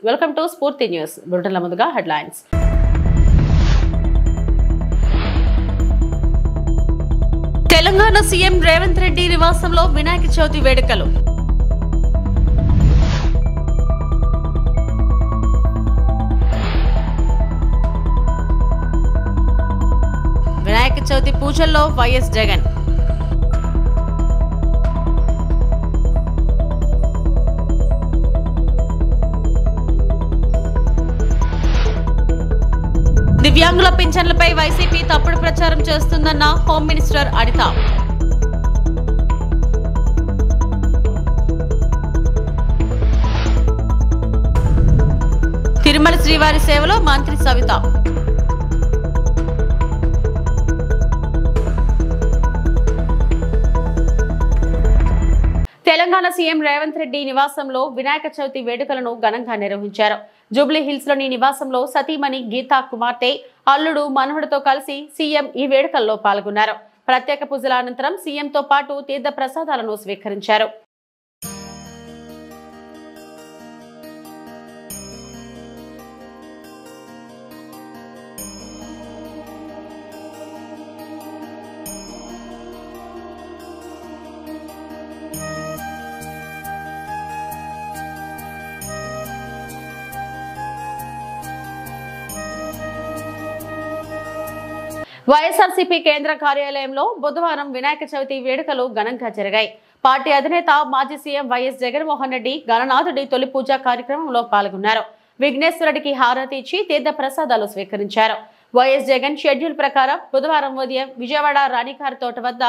Welcome to స్ఫూర్తి news. బులెటిన్ల ముందుగా headlines. Telangana CM Revanth Reddy నివాసంలో వినాయక చవితి వేడుకలు. వినాయక చవితి పూజల్లో వైఎస్ జగన్. దివ్యాంగుల పింఛన్లపై వైసీపీ తప్పుడు ప్రచారం చేస్తుందన్న హోమ్ మినిస్టర్ అనిత. తిరుమల శ్రీవారి సేవలో మంత్రి సవిత. తెలంగాణ సీఎం రేవంత్ రెడ్డి నివాసంలో వినాయక చవితి వేడుకలను ఘనంగా నిర్వహించారు. జూబ్లీ హిల్స్ లోని నివాసంలో సతీమణి గీతా కుమార్తె, అల్లుడు, మనవడితో కలిసి సీఎం ఈ వేడుకల్లో పాల్గొన్నారు. ప్రత్యేక పూజల అనంతరం సీఎంతో పాటు తీర్థ ప్రసాదాలను స్వీకరించారు. వైఎస్ఆర్సీపీ కేంద్ర కార్యాలయంలో బుధవారం వినాయక చవితి వేడుకలు ఘనంగా జరిగాయి. పార్టీ అధినేత మాజీ సీఎం వైఎస్ జగన్మోహన్ రెడ్డి గణనాథుడి తొలి పూజా కార్యక్రమంలో పాల్గొన్నారు. విఘ్నేశ్వరుడికి హారతి ఇచ్చి తీర్థ ప్రసాదాలు స్వీకరించారు. వైఎస్ జగన్ షెడ్యూల్ ప్రకారం బుధవారం ఉదయం విజయవాడ రాణికారి తోట వద్ద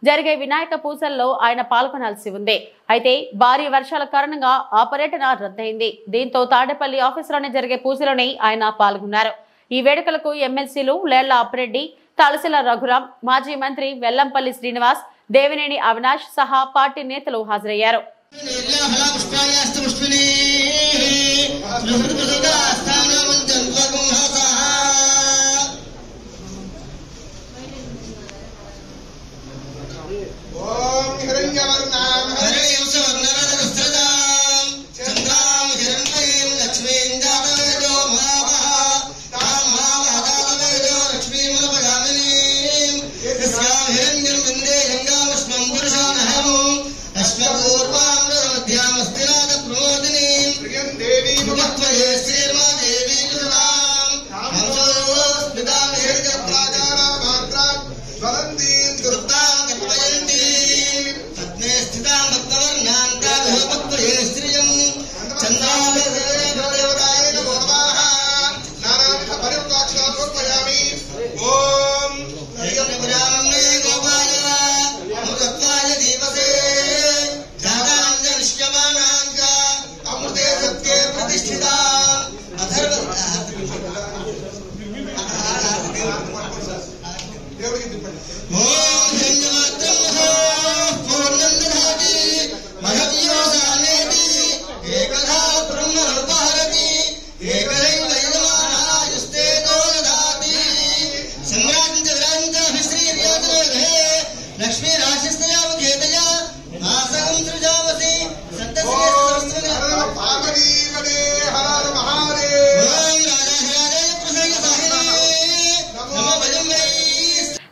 జరిగే వినాయక పూజల్లో ఆయన పాల్గొనాల్సి ఉంది. అయితే భారీ వర్షాల కారణంగా ఆ పర్యటన రద్దయింది. దీంతో తాడేపల్లి ఆఫీసులోనే జరిగే పూజలోనే ఆయన పాల్గొన్నారు. ఈ వేడుకలకు ఎమ్మెల్సీలు లేళ్ల అప్పిరెడ్డి, తలసిల రఘురాం, మాజీ మంత్రి వెల్లంపల్లి శ్రీనివాస్, దేవినేని అవినాష్ సహా పార్టీ నేతలు హాజరయ్యారు.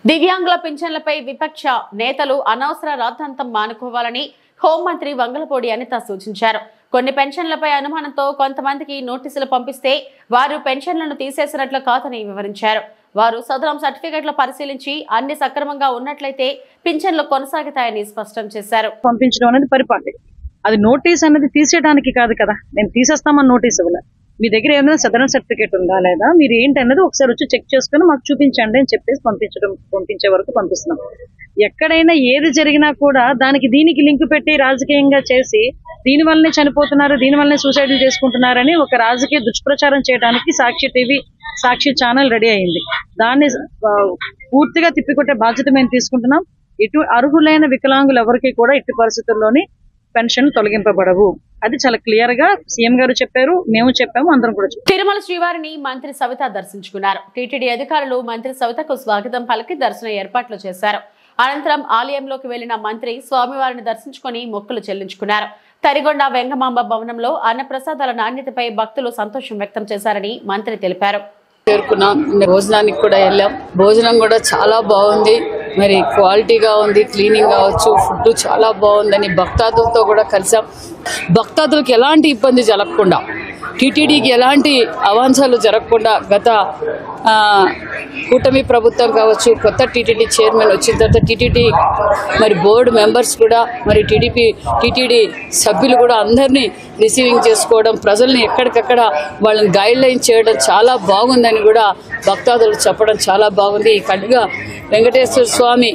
దివ్యాంగుల పింఛన్లపై విపక్ష నేతలు అనవసర రాద్ధాంతం మానుకోవాలని హోంమంత్రి వంగలపూడి అనిత సూచించారు. కొన్ని పెన్షన్లపై అనుమానంతో కొంతమందికి నోటీసులు పంపిస్తే వారు పెన్షన్లను తీసేసినట్లు కాదని వివరించారు. వారు సదరం సర్టిఫికెట్లు పరిశీలించి అన్ని సక్రమంగా ఉన్నట్లయితే పింఛన్లు కొనసాగుతాయని స్పష్టం చేశారు. పంపించడం అనేది పరిపాలన, అది నోటీస్ అనేది తీసేయడానికి కాదు కదా. నేను తీసేస్తామని నోటీస్ ఇవ్వలే. మీ దగ్గర ఏదైనా సదరన్ సర్టిఫికేట్ ఉందా లేదా, మీరు ఏంటి అన్నది ఒకసారి వచ్చి చెక్ చేసుకుని మాకు చూపించండి అని చెప్పేసి పంపించే వరకు పంపిస్తున్నాం. ఎక్కడైనా ఏది జరిగినా కూడా దానికి దీనికి లింక్ పెట్టి రాజకీయంగా చేసి దీనివల్లనే చనిపోతున్నారు, దీనివల్లనే సూసైడ్లు చేసుకుంటున్నారని ఒక రాజకీయ దుష్ప్రచారం చేయడానికి సాక్షి టీవీ, సాక్షి ఛానల్ రెడీ అయింది. దాన్ని పూర్తిగా తిప్పికొట్టే బాధ్యత మేము తీసుకుంటున్నాం. ఇటు అర్హులైన వికలాంగులు ఎవరికి కూడా ఎట్టి పరిస్థితుల్లోని పెన్షన్ తొలగింపబడవు. అది చాలా క్లియర్ గా సీఎం గారు చెప్పారు, మేము చెప్పాము, అందరం కూడా చెప్పారు. తిరుమల శ్రీవారిని మంత్రి సవిత దర్శించుకున్నారు. టీటీడీ అధికారులు మంత్రి సవితకు స్వాగతం పలికి దర్శన ఏర్పాట్లు చేశారు. అనంతరం ఆలయంలోకి వెళ్లిన మంత్రి స్వామివారిని దర్శించుకుని మొక్కులు చెల్లించుకున్నారు. తరిగొండ వెంగమాంబ భవనంలో అన్నప్రసాదాల నాణ్యతపై భక్తులు సంతోషం వ్యక్తం చేశారని మంత్రి తెలిపారు. చేరుకున్నాం, భోజనానికి కూడా వెళ్ళాం. భోజనం కూడా చాలా బాగుంది, మరి క్వాలిటీగా ఉంది, క్లీనింగ్ కావచ్చు, ఫుడ్ చాలా బాగుందని భక్తాదులతో కూడా కలిసాం. భక్తాదులకు ఎలాంటి ఇబ్బంది జరగకుండా, టీటీడీకి ఎలాంటి అవాంఛాలు జరగకుండా గత కూటమి ప్రభుత్వం కావచ్చు, కొత్త టీటీడీ చైర్మన్ వచ్చిన తర్వాత టీటీడీ మరి బోర్డు మెంబర్స్ కూడా, మరి టీటీడీ సభ్యులు కూడా అందరినీ రిసీవింగ్ చేసుకోవడం, ప్రజల్ని ఎక్కడికక్కడ వాళ్ళని గైడ్ లైన్ చేయడం చాలా బాగుందని కూడా భక్తాదులు చెప్పడం చాలా బాగుంది. ఈ కడుగ వెంకటేశ్వర స్వామి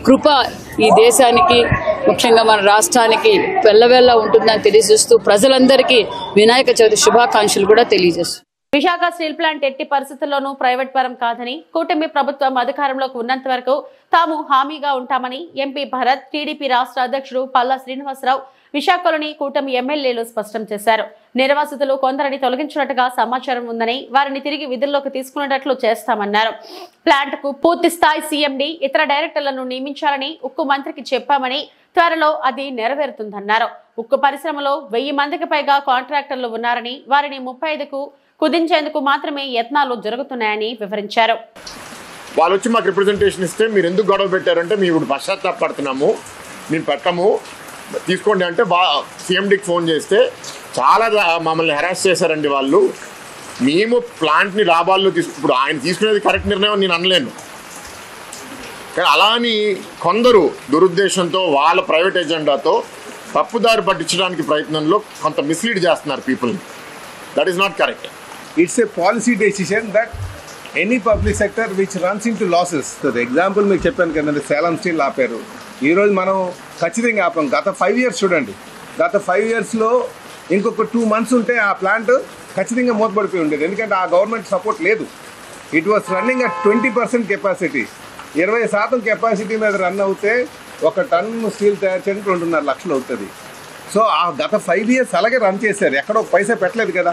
కృప ఈ దేశానికి, ముఖ్యంగా మన రాష్ట్రానికి వెల్లవెల్ల ఉంటుందని తెలియజేస్తూ ప్రజలందరికీ వినాయక చవితి శుభాకాంక్షలు కూడా తెలియజేస్తారు. విశాఖ స్టీల్ ప్లాంట్ ఎట్టి పరిస్థితుల్లోనూ ప్రైవేట్ పరం కాదని, కూటమి ప్రభుత్వం అధికారంలోకి ఉన్నంత వరకు తాము హామీగా ఉంటామని ఎంపీ భరత్, టీడీపీ రాష్ట్ర అధ్యక్షుడు పల్లా శ్రీనివాసరావు విశాఖలోని కూటమి ఎమ్మెల్యేలు స్పష్టం చేశారు. నిర్వాసితులు కొందరిని తొలగించినట్టుగా సమాచారం ఉందని, వారిని తిరిగి విధుల్లోకి తీసుకునేటట్లు చేస్తామన్నారు. ప్లాంట్ కు పూర్తి స్థాయి సీఎండీ, ఇతర డైరెక్టర్లను నియమించాలని ఉక్కు మంత్రికి చెప్పామని, త్వరలో అది నెరవేరుతుందన్నారు. ఉక్కు పరిశ్రమలో 1000 మందికి పైగా కాంట్రాక్టర్లు ఉన్నారని, వారిని 35కు కుదించేందుకు మాత్రమే యత్నాలు జరుగుతున్నాయని వివరించారు. వాళ్ళు వచ్చి మాకు రిప్రజెంటేషన్ ఇస్తే మీరు ఎందుకు గొడవ పెట్టారంటే మేము ఇప్పుడు పశ్చాత్తాపడుతున్నాము, మేము పెట్టము తీసుకోండి అంటే సీఎండీకి ఫోన్ చేస్తే చాలా మమ్మల్ని హెరాస్ చేశారండి వాళ్ళు. మేము ప్లాంట్ని లాభాల్లో ఇప్పుడు ఆయన తీసుకునేది కరెక్ట్ నిర్ణయం నేను అనలేను, కానీ అలా అని కొందరు దురుద్దేశంతో వాళ్ళ ప్రైవేట్ ఎజెండాతో తప్పుదారి పట్టించడానికి ప్రయత్నంలో కొంత మిస్లీడ్ చేస్తున్నారు పీపుల్ని. That is not correct. It's a policy decision that any public sector which runs into losses. So the example మీకు చెప్పాను కదండి, సేలం స్టీల్ ఆపారు, ఈరోజు మనం ఖచ్చితంగా ఆపాం. గత 5 years చూడండి, గత 5 yearsలో ఇంకొక 2 months ఉంటే ఆ ప్లాంట్ ఖచ్చితంగా మూతపడిపోయి ఉండేది, ఎందుకంటే ఆ గవర్నమెంట్ సపోర్ట్ లేదు. It was running at 20% capacity. 20% capacity మీద రన్ అవుతే 1 టన్ను స్టీల్ తయారు చేయడానికి 2.5 లక్షలు అవుతుంది. సో ఆ గత 5 years అలాగే రన్ చేశారు, ఎక్కడో పైసా పెట్టలేదు కదా.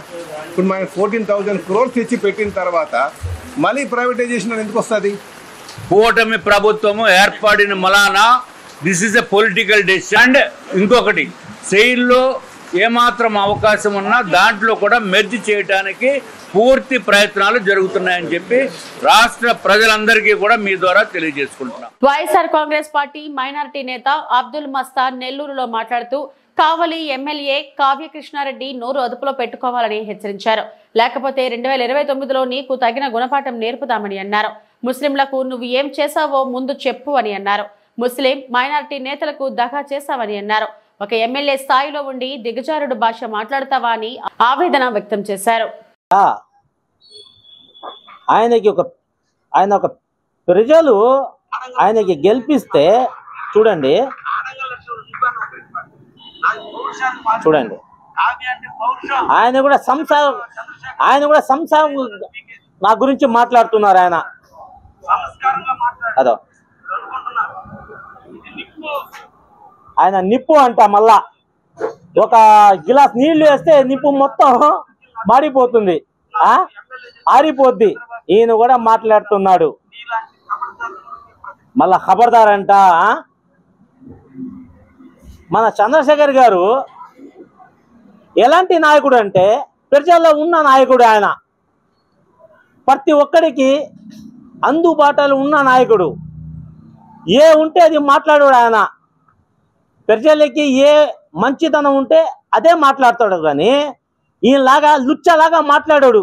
ఇప్పుడు మనం 14,000 crores తెచ్చి పెట్టిన తర్వాత మళ్ళీ ప్రైవేటైజేషన్ ఎందుకు వస్తుంది? కూటమి ప్రభుత్వము ఏర్పడిన Malana this is a political decision. And ఇంకొకటి, సెయిల్లో ఏమాత్రం అవకాశం ఉన్నా దాంట్లో కూడా మెర్జ్ చేయడానికి పూర్తి ప్రయత్నాలు జరుగుతున్నాయని చెప్పి రాష్ట్ర ప్రజలందరికీ కూడా మీ ద్వారా తెలియజేసుకుంటున్నాం. వైఎస్ఆర్ కాంగ్రెస్ పార్టీ మైనారిటీ నేత అబ్దుల్ మస్తాన్ నెల్లూరులో మాట్లాడుతూ, కావలి ఎమ్మెల్యే కావ్య కృష్ణారెడ్డి నోరు అదుపులో పెట్టుకోవాలని హెచ్చరించారు. లేకపోతే 2029లో నీకు తగిన గుణపాఠం నేర్పుదామని అన్నారు. ముస్లింలకు నువ్వు ఏం చేశావో ముందు చెప్పు అని అన్నారు. ముస్లిం మైనారిటీ నేతలకు దగా చేశావని అన్నారు. ఒక ఎమ్మెల్యే స్థాయిలో ఉండి దిగజారుడు భాష మాట్లాడతావా అని ఆవేదన వ్యక్తం చేశారు. ఆయన ఒక ప్రజలు ఆయనకి గెలిపిస్తే చూడండి ఆయన కూడా సంసారం నా గురించి మాట్లాడుతున్నారు. ఆయన అదో ఆయన నిప్పు అంట, మళ్ళా ఒక గిలాస్ నీళ్లు వేస్తే నిప్పు మొత్తం మాడిపోతుంది, ఆరిపోద్ది. ఈయన కూడా మాట్లాడుతున్నాడు, మళ్ళా ఖబర్దార్ అంట. మన చంద్రశేఖర్ గారు ఎలాంటి నాయకుడు అంటే ప్రజల్లో ఉన్న నాయకుడు. ఆయన ప్రతి ఒక్కడికి అందుబాటులో ఉన్న నాయకుడు. ఏ ఉంటే అది మాట్లాడాడు. ఆయన ప్రజలకి ఏ మంచితనం ఉంటే అదే మాట్లాడతాడు, కానీ ఈయనలాగా లుచ్చలాగా మాట్లాడాడు.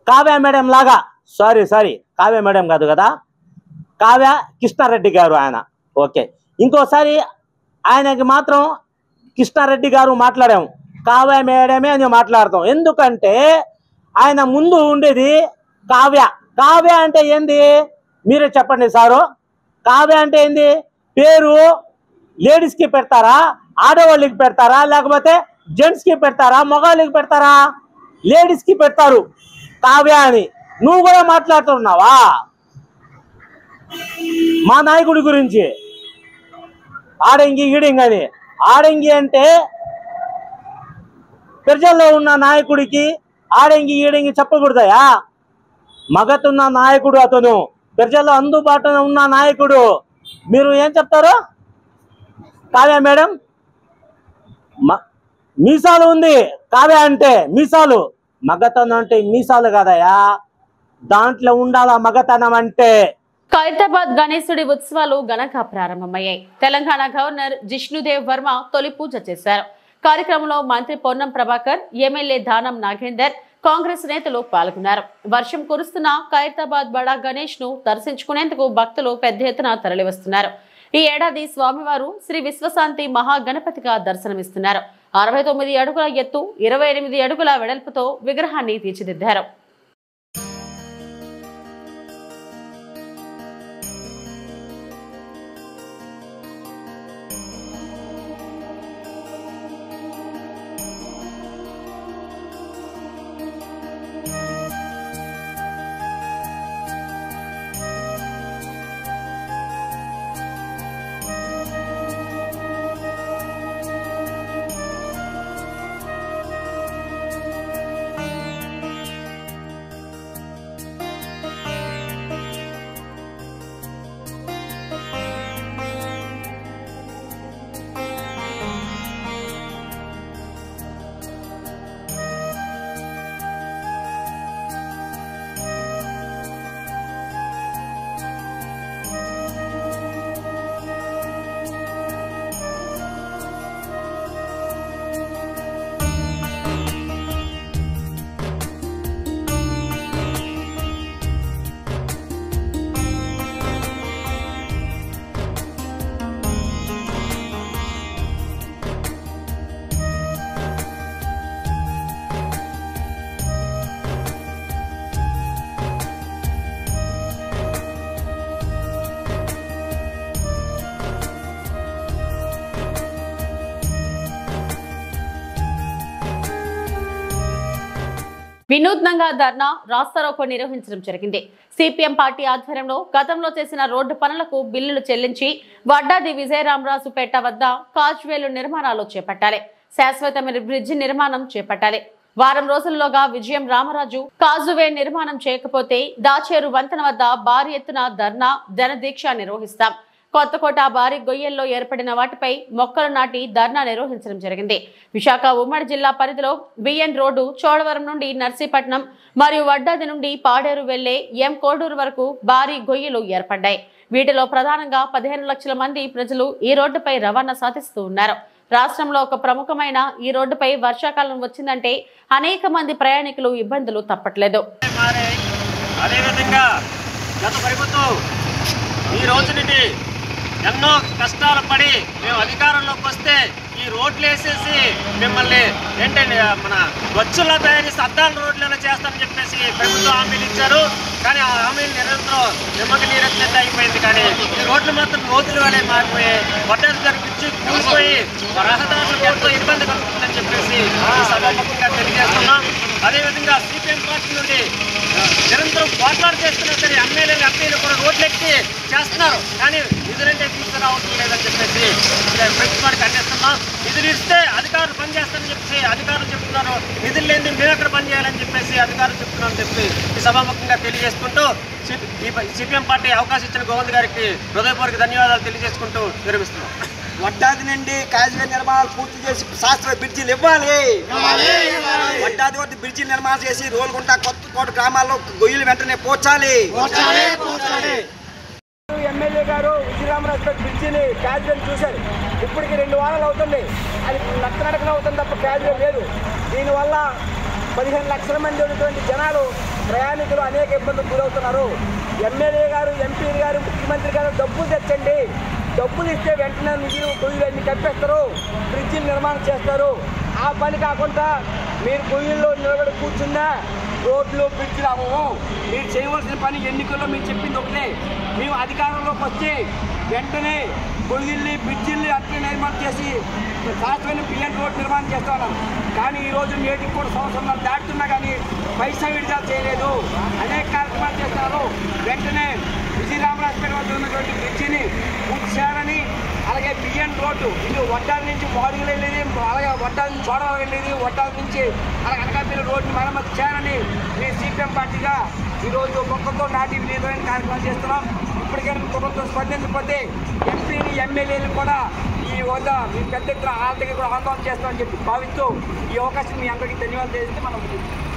కావ్య మేడం లాగా, సారీ కావ్య మేడం కాదు కదా, కావ్య కృష్ణారెడ్డి గారు ఆయన. ఓకే, ఇంకోసారి ఆయనకి మాత్రం కృష్ణారెడ్డి గారు మాట్లాడాము, కావ్య మేడమే అని మాట్లాడతాం. ఎందుకంటే ఆయన ముందు ఉండేది కావ్య. కావ్య అంటే ఏంది మీరే చెప్పండి సారు. కావ్య అంటే ఏంది? పేరు లేడీస్కి పెడతారా, ఆడవాళ్ళకి పెడతారా, లేకపోతే జెంట్స్కి పెడతారా, మగవాళ్ళకి పెడతారా? లేడీస్కి పెడతారు కావ్య అని. నువ్వు కూడా మాట్లాడుతున్నావా మా నాయకుడి గురించి? ఆడంగి ఈడింగ్ అని. ఆడంగి అంటే ప్రజల్లో ఉన్న నాయకుడికి ఆడంగి ఈడంగి చెప్పకూడదయా? మగతున్న నాయకుడు అతను, ప్రజల్లో అందుబాటులో ఉన్న నాయకుడు. మీరు ఏం చెప్తారు? కావ్య మేడం మీసాలు ఉంది కాదే అంటే మీసాలు, మగతనం అంటే మీసాలు కదయా, దాంట్లో ఉండాలా మగతనం అంటే. ఖైరతాబాద్ గణేశుడి ఉత్సవాలు ఘనంగా ప్రారంభమయ్యాయి. తెలంగాణ గవర్నర్ జిష్ణుదేవ్ వర్మ తొలి పూజ చేశారు. కార్యక్రమంలో మంత్రి పొన్నం ప్రభాకర్, ఎమ్మెల్యే దానం నాగేందర్, కాంగ్రెస్ నేతలు పాల్గొన్నారు. వర్షం కురుస్తున్న ఖైరతాబాద్ బడా గణేష్ ను దర్శించుకునేందుకు భక్తులు పెద్ద ఎత్తున తరలివస్తున్నారు. ఈ ఏడాది స్వామివారు శ్రీ విశ్వశాంతి మహాగణపతిగా దర్శనమిస్తున్నారు. 69 అడుగుల ఎత్తు, 28 అడుగుల వెడల్పుతో విగ్రహాన్ని తీర్చిదిద్దారు. వినూత్నంగా ధర్నా రాస్తారోకో నిర్వహించడం జరిగింది. సిపిఎం పార్టీ ఆధ్వర్యంలో గతంలో చేసిన రోడ్డు పనులకు బిల్లులు చెల్లించి వడ్డాది విజయరామరాజుపేట వద్ద కాజ్వేలు నిర్మాణాలు చేపట్టాలి. శాశ్వతమైన బ్రిడ్జి నిర్మాణం చేపట్టాలి. వారం రోజుల్లోగా విజయం రామరాజు కాజువే నిర్మాణం చేయకపోతే దాచేరు వంతెన వద్ద భారీ ఎత్తున ధర్నా జనదీక్ష నిర్వహిస్తాం. కొత్తకోట భారీ గొయ్యల్లో ఏర్పడిన వాటిపై మొక్కలు నాటి ధర్నా నిర్వహించడం జరిగింది. విశాఖ ఉమ్మడి జిల్లా పరిధిలో బిఎన్ రోడ్డు చోడవరం నుండి నర్సీపట్నం మరియు వడ్డాది నుండి పాడేరు వెళ్లే ఎం కోడూరు వరకు భారీ గొయ్యలు ఏర్పడ్డాయి. వీటిలో ప్రధానంగా 15 లక్షల మంది ప్రజలు ఈ రోడ్డుపై రవాణా సాధిస్తూ ఉన్నారు. రాష్ట్రంలో ఒక ప్రముఖమైన ఈ రోడ్డుపై వర్షాకాలం వచ్చిందంటే అనేక మంది ప్రయాణికులు ఇబ్బందులు తప్పట్లేదు. అదేవిధంగా గత ప్రభుత్వం ఈ రోజు నుండి ఎన్నో కష్టాలు పడి మేము అధికారంలోకి వస్తే ఈ రోడ్లు వేసేసి మిమ్మల్ని ఏంటంటే మన వచ్చుల్లో తయారు చేసి అద్దాల రోడ్లలో చేస్తామని చెప్పేసి ప్రభుత్వం హామీలు ఇచ్చారు. కానీ ఆ హామీలు నిరంతరం నిమ్మకి నీరెత్తినట్టు అయిపోయింది. కానీ ఈ రోడ్లు మాత్రం రోజుల వేళ మారిపోయి వడ్డాది జరిపించి కూలిపోయి రహదారులకు ఎంతో ఇబ్బంది కలుగుతుందని చెప్పేసి ఈ సభాముఖంగా తెలియజేస్తున్నాం. అదేవిధంగా సిపిఎం పార్టీ నుండి నిరంతరం పోట్లాడు చేస్తున్నా సరే ఎమ్మెల్యేలు ఎంపీలు కూడా రోడ్లెక్కి చేస్తున్నారు. కానీ నిధులంటే తీసుకురావటం లేదని చెప్పేసి ప్రభుత్వానికి అందిస్తున్నాం. నిధులు ఇస్తే అధికారులు పనిచేస్తారని చెప్పేసి అధికారులు చెప్తున్నారు. నిధులు లేని మేము ఎక్కడ పనిచేయాలని చెప్పేసి అధికారులు చెప్తున్నారని చెప్పి ఈ సభాముఖంగా తెలియజేసుకుంటూ సిపిఎం పార్టీ అవకాశం ఇచ్చిన గోవింద్ గారికి హృదయపూర్వక ధన్యవాదాలు తెలియజేసుకుంటూ విరమిస్తున్నాం. వడ్డాది నుండి కాజ్వే నిర్మాణాలు పూర్తి చేసి శాస్త్ర బ్రిడ్జిలు ఇవ్వాలి. వడ్డాది వద్ద బ్రిడ్జి నిర్మాణం చేసి రోల్గుంట కొత్తకోట గ్రామాల్లో గొయ్యలు వెంటనే పోర్చాలి. ఎమ్మెల్యే గారు విజయరామరాజు బ్రిడ్జిని కాజ్వేని చూశారు. ఇప్పటికి 2 వారాలు అవుతుంది. అది నత్తనడకలు అవుతుంది తప్ప కాజ్వే లేదు. దీనివల్ల 15 లక్షల మంది ఉన్నటువంటి జనాలు ప్రయాణికులు అనేక ఇబ్బందులు గురవుతున్నారు. ఎమ్మెల్యే గారు, ఎంపీ గారు, ముఖ్యమంత్రి గారు డబ్బులు తెచ్చండి. డబ్బులు ఇస్తే వెంటనే నిధులు గొయ్యలన్నీ కప్పేస్తారు, బ్రిడ్జిలు నిర్మాణం చేస్తారు. ఆ పని కాకుండా మీరు గొయ్యల్లో నిలబడి కూర్చున్నా రోడ్లు బ్రిడ్జిలు అవ్వవు. మీరు చేయవలసిన పని ఎన్నికల్లో మీరు చెప్పింది ఒకటే. మేము అధికారంలోకి వచ్చి వెంటనే గొయ్యల్ని బ్రిడ్జిల్ని అట్లే నిర్మాణం చేసి శాశ్వతమైన బిఎన్ రోడ్ నిర్మాణం చేస్తా ఉన్నాం. కానీ ఈరోజు నేటికి కూడా సంవత్సరాలు దాటుతున్నా కానీ పైసా విడుదల చేయలేదు. అనేక కార్యక్రమాలు చేస్తున్నారు. వెంటనే విజయరామరాజుపేట వద్ద ఉన్నటువంటి బ్రిడ్జిని పూర్తి చేయాలని, అలాగే బిఎన్ రోడ్డు ఇది వడ్డాది నుంచి మాడుగులు వెళ్ళేది, అలాగే వడ్డాది నుంచి చోడవరం వెళ్ళేది, వడ్డాది నుంచి అలాగే అనకాపల్లి రోడ్డుని మరమ్మతు చేయాలని మేము సిపిఎం పార్టీగా ఈరోజు మొక్కలతో నాటి వినియోగమైన కార్యక్రమం చేస్తున్నాం. ఇప్పటికైనా ప్రభుత్వం స్పందించకపోతే ఎంపీని ఎమ్మెల్యేలు కూడా ఈ వద్ద మీ పెద్ద ఎత్తున ఆర్థిక కూడా ఆందోళన చేస్తామని చెప్పి భావిస్తూ ఈ అవకాశం మీ అందరికీ ధన్యవాదాలు చేస్తే మనం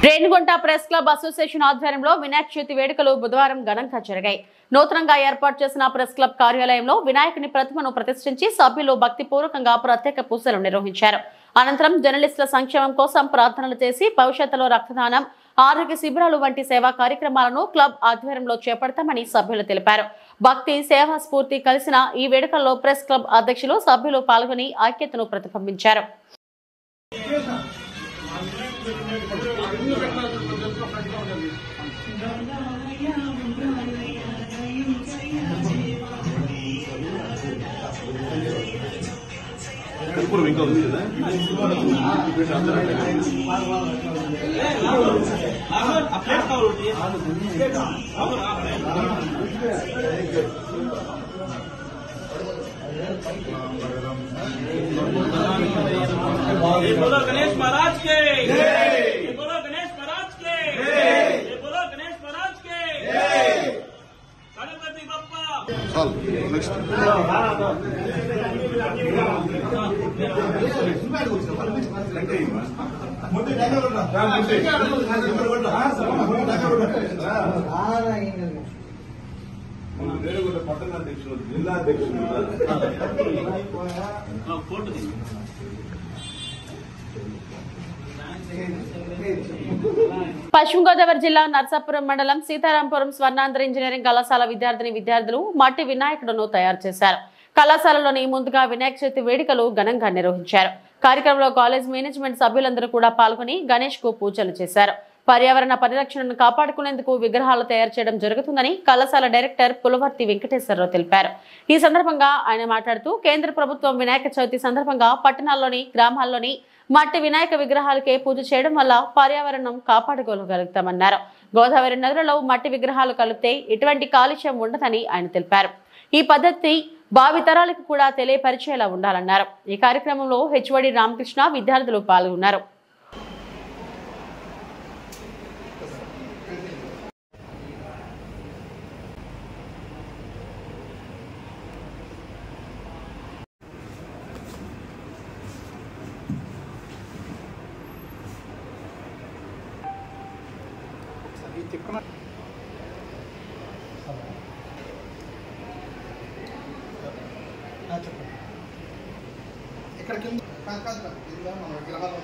రేణిగుంట ప్రెస్ క్లబ్ అసోసియేషన్ ఆధ్వర్యంలో వినాయక చవితి వేడుకలు బుధవారం ఘనంగా జరిగాయి. నూతనంగా ఏర్పాటు చేసిన ప్రెస్ క్లబ్ కార్యాలయంలో వినాయకుని ప్రతిమను ప్రతిష్ఠించి సభ్యులు భక్తిపూర్వకంగా ప్రత్యేక పూజలు నిర్వహించారు. అనంతరం జర్నలిస్టుల సంక్షేమం కోసం ప్రార్థనలు చేసి భవిష్యత్తులో రక్తదానం, ఆరోగ్య శిబిరాలు వంటి సేవా కార్యక్రమాలను క్లబ్ ఆధ్వర్యంలో చేపడతామని సభ్యులు తెలిపారు. భక్తి, సేవా స్ఫూర్తి కలిసిన ఈ వేడుకల్లో ప్రెస్ క్లబ్ అధ్యక్షులు, సభ్యులు పాల్గొని ఐక్యతను ప్రతిబింబించారు. बोलो गणेश महाराज के जय, बोलो गणेश महाराज के जय, बोलो गणेश महाराज के जय, गणपति बप्पा। పట్టణాధ్యక్షులు, జిల్లాధ్యక్షులు పశ్చిమ గోదావరి జిల్లా నర్సాపురం మండలం సీతారాంపురం స్వర్ణాంధ్ర ఇంజనీరింగ్ కళాశాల విద్యార్థులు మట్టి వినాయకుడును తయారు చేశారు. కళాశాలలోని ముందుగా వినాయక చవితి వేడుకలు ఘనంగా నిర్వహించారు. కార్యక్రమంలో కాలేజ్ మేనేజ్మెంట్ సభ్యులందరూ కూడా పాల్గొని గణేష్ కు పూజలు చేశారు. పర్యావరణ పరిరక్షణను కాపాడుకునేందుకు విగ్రహాలు తయారు చేయడం జరుగుతుందని కళాశాల డైరెక్టర్ పులవర్తి వెంకటేశ్వరరావు తెలిపారు. ఈ సందర్భంగా ఆయన మాట్లాడుతూ కేంద్ర ప్రభుత్వం వినాయక చవితి సందర్భంగా పట్టణాల్లోని, గ్రామాల్లోని మట్టి వినాయక విగ్రహాలకే పూజ చేయడం వల్ల పర్యావరణం కాపాడుకోగలుగుతామన్నారు. గోదావరి నదులలో మట్టి విగ్రహాలు కలిపితే ఎటువంటి కాలుష్యం ఉండదని ఆయన తెలిపారు. ఈ పద్ధతి భావితరాలకు కూడా తెలియపరిచేలా ఉండాలన్నారు. ఈ కార్యక్రమంలో హెచ్ఓడి రామకృష్ణ, విద్యార్థులు పాల్గొన్నారు. ఇక్కడ కింద మన విగ్రహాలు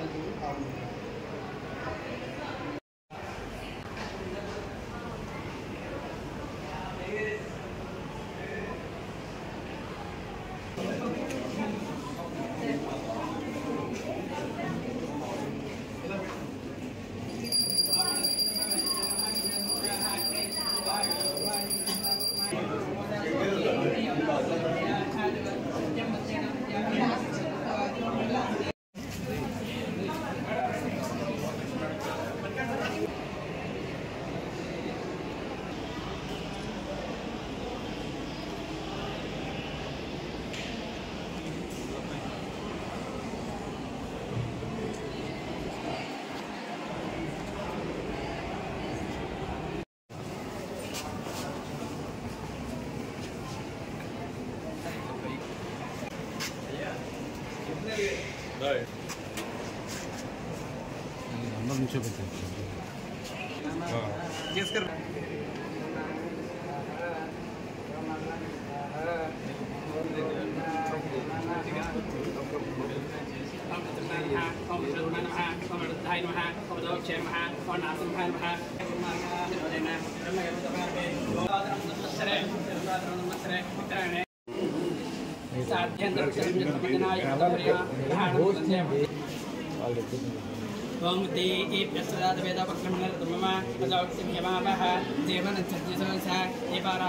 ओम देहि प्रसाद वेदा पक्रमण तममा अदौक्ति यमामह देवन चर्जिसंसा एपारा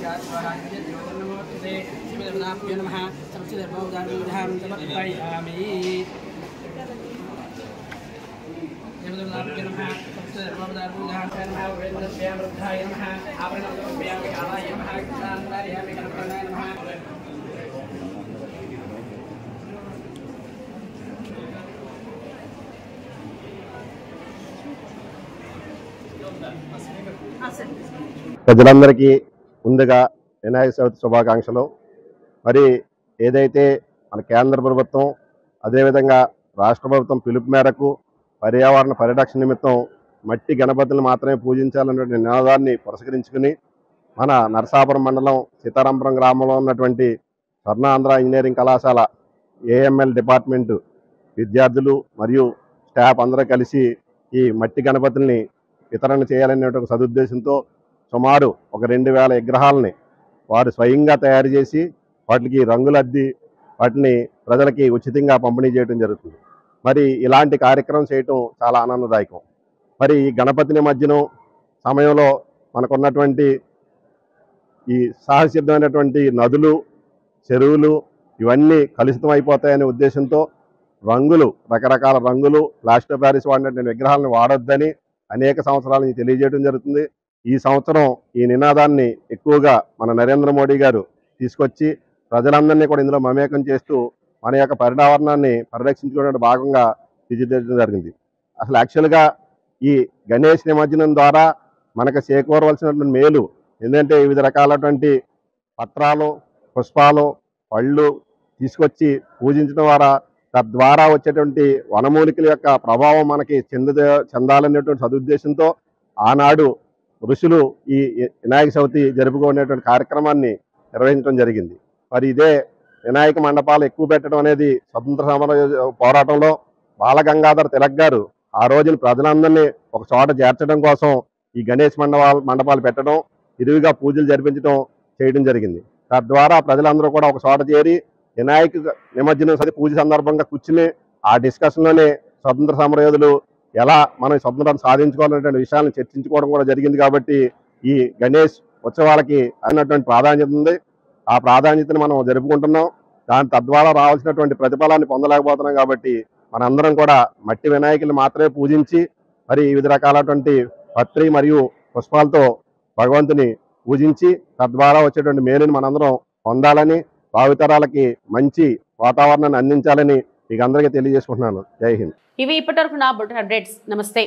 जातवाहाय नमोते शिवदेवताभ्यो नमः समचिदर्भोदानुधानं समर्पयामि देवदेवताभ्यो नमः समचिदर्भोदानुधानं नमः वेदव्यां वृद्धाय नमः आवरणव्यां कालाय नमः कृष्णान्तार्यामि कल्पनाय नमः ప్రజలందరికీ ముందుగా వినాయక చవితి శుభాకాంక్షలు. మరి ఏదైతే మన కేంద్ర ప్రభుత్వం అదేవిధంగా రాష్ట్ర ప్రభుత్వం పిలుపు మేరకు పర్యావరణ పరిరక్షణ నిమిత్తం మట్టి గణపతులను మాత్రమే పూజించాలనే నినాదాన్ని పురస్కరించుకుని మన నరసాపురం మండలం సీతారాంపురం గ్రామంలో ఉన్నటువంటి స్వర్ణాంధ్ర ఇంజనీరింగ్ కళాశాల ఏఎంఎల్ డిపార్ట్మెంటు విద్యార్థులు మరియు స్టాఫ్ అందరూ కలిసి ఈ మట్టి గణపతుల్ని వితరణ చేయాలనే ఒక సదుద్దేశంతో సుమారు ఒక 2000 విగ్రహాలని వారు స్వయంగా తయారు చేసి వాటికి రంగులద్ది వాటిని ప్రజలకి ఉచితంగా పంపిణీ చేయడం జరుగుతుంది. మరి ఇలాంటి కార్యక్రమం చేయటం చాలా ఆనందదాయకం. మరి ఈ గణపతి నిమజ్జనం సమయంలో మనకున్నటువంటి ఈ సహసిద్ధమైనటువంటి నదులు చెరువులు ఇవన్నీ కలుషితం అయిపోతాయనే ఉద్దేశంతో రంగులు రకరకాల రంగులు ప్లాస్టర్ ఆఫ్ ప్యారిస్ వాడినటువంటి విగ్రహాలను వాడొద్దని అనేక సంవత్సరాల నుంచి తెలియజేయడం జరుగుతుంది. ఈ సంవత్సరం ఈ నినాదాన్ని ఎక్కువగా మన నరేంద్ర మోడీ గారు తీసుకొచ్చి ప్రజలందరినీ కూడా ఇందులో మమేకం చేస్తూ మన యొక్క పర్యావరణాన్ని పరిరక్షించుకునే భాగంగా తీర్చిదిద్దడం జరిగింది. అసలు యాక్చువల్గా ఈ గణేష్ నిమజ్జనం ద్వారా మనకు చేకూరవలసినటువంటి మేలు ఎందుకంటే వివిధ రకాలటువంటి పత్రాలు పుష్పాలు పళ్ళు తీసుకొచ్చి పూజించడం ద్వారా తద్వారా వచ్చేటువంటి వనమూలికల యొక్క ప్రభావం మనకి చెందాలనేటువంటి సదుద్దేశంతో ఆనాడు ఋషులు ఈ వినాయక చవితి జరుపుకునేటువంటి కార్యక్రమాన్ని నిర్వహించడం జరిగింది. మరి ఇదే వినాయక మండపాలు ఎక్కువ పెట్టడం అనేది స్వతంత్ర సమర పోరాటంలో బాలగంగాధర తిలక్ గారు ఆ రోజున ప్రజలందరినీ ఒక చోట చేర్చడం కోసం ఈ గణేష్ మండపాలు పెట్టడం ఇరువుగా పూజలు జరిపించడం చేయడం జరిగింది. తద్వారా ప్రజలందరూ కూడా ఒక చోట చేరి వినాయక నిమజ్జనం పూజ సందర్భంగా కూర్చుని ఆ డిస్కషన్లోనే స్వతంత్ర సమరయోధులు ఎలా మనం స్వతంత్రాన్ని సాధించుకోవాలనేటువంటి విషయాలను చర్చించుకోవడం కూడా జరిగింది. కాబట్టి ఈ గణేష్ ఉత్సవాలకి అయినటువంటి ప్రాధాన్యత ఉంది. ఆ ప్రాధాన్యతను మనం జరుపుకుంటున్నాం. దాని తద్వారా రావాల్సినటువంటి ప్రతిఫలాన్ని పొందలేకపోతున్నాం. కాబట్టి మనందరం కూడా మట్టి వినాయకులు మాత్రమే పూజించి మరి వివిధ రకాలటువంటి పత్రి మరియు పుష్పాలతో భగవంతుని పూజించి తద్వారా వచ్చేటువంటి మేలుని మనందరం పొందాలని భావితరాలకి మంచి వాతావరణాన్ని అందించాలని మీకు అందరికీ తెలియజేసుకుంటున్నాను. జై హింద్. ఇవి ఇప్పటివరకు నా బులెటిన్ అప్డేట్స్. నమస్తే.